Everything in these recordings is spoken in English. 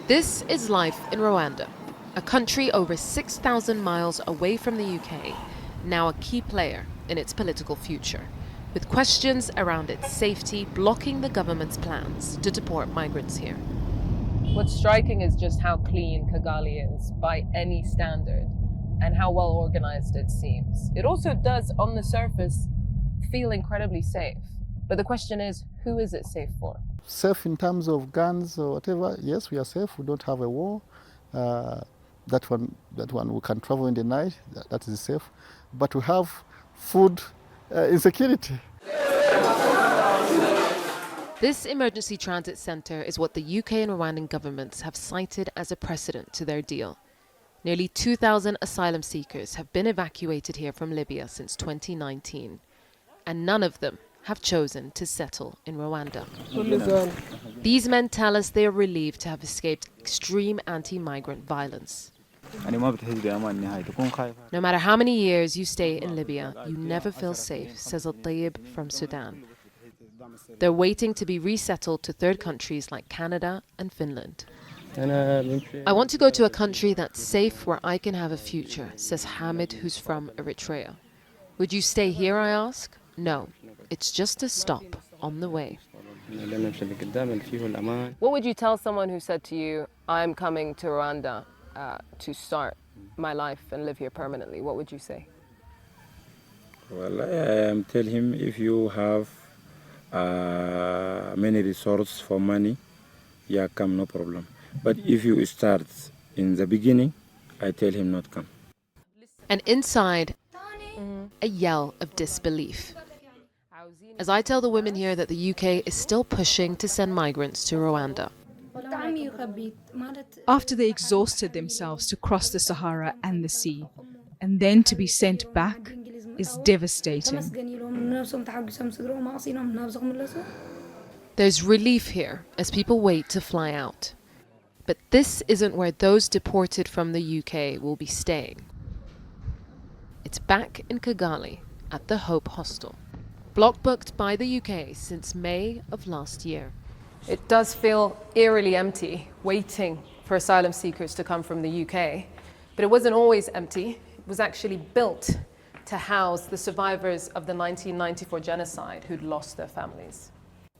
This is life in Rwanda, a country over 6,000 miles away from the UK, now a key player in its political future, with questions around its safety blocking the government's plans to deport migrants here. What's striking is just how clean Kigali is by any standard and how well organized it seems. It also does, on the surface, feel incredibly safe. But the question is, who is it safe for? Safe in terms of guns or whatever, yes, we are safe. We don't have a war. That one we can travel in the night, that is safe. But we have food insecurity. This emergency transit centre is what the UK and Rwandan governments have cited as a precedent to their deal. Nearly 2,000 asylum seekers have been evacuated here from Libya since 2019, and none of them have chosen to settle in Rwanda. These men tell us they are relieved to have escaped extreme anti-migrant violence. No matter how many years you stay in Libya, you never feel safe, says Al-Tayyib from Sudan. They're waiting to be resettled to third countries like Canada and Finland. I want to go to a country that's safe where I can have a future, says Hamid, who's from Eritrea. Would you stay here, I ask? No, it's just a stop on the way. What would you tell someone who said to you, I'm coming to Rwanda to start my life and live here permanently? What would you say? Well, I tell him if you have many resources for money, yeah, come, no problem. But if you start in the beginning, I tell him not come. And inside, a yell of disbelief. As I tell the women here that the UK is still pushing to send migrants to Rwanda. After they exhausted themselves to cross the Sahara and the sea, and then to be sent back is devastating. There's relief here as people wait to fly out. But this isn't where those deported from the UK will be staying. It's back in Kigali at the Hope Hostel, block booked by the UK since May of last year. It does feel eerily empty, waiting for asylum seekers to come from the UK. But it wasn't always empty. It was actually built to house the survivors of the 1994 genocide who'd lost their families.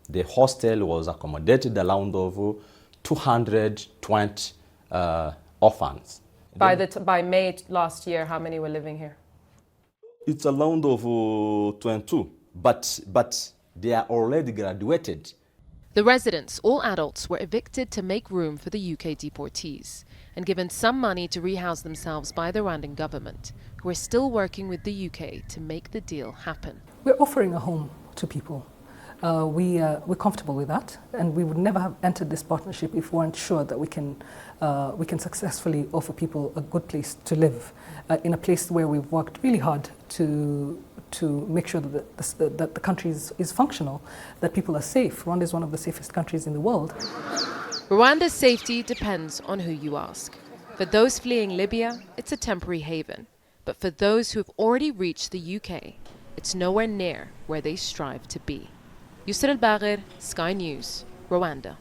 The hostel was accommodated around of 220 orphans. By May last year, how many were living here? It's around of 22, but they are already graduated. The residents, all adults, were evicted to make room for the UK deportees and given some money to rehouse themselves by the Rwandan government, who are still working with the UK to make the deal happen. We're offering a home to people. We're comfortable with that, and we would never have entered this partnership if we weren't sure that we can successfully offer people a good place to live, in a place where we've worked really hard to make sure that the country is functional, that people are safe. Rwanda is one of the safest countries in the world. Rwanda's safety depends on who you ask. For those fleeing Libya, it's a temporary haven. But for those who have already reached the UK, it's nowhere near where they strive to be. Yusra al-Bagher, Sky News, Rwanda.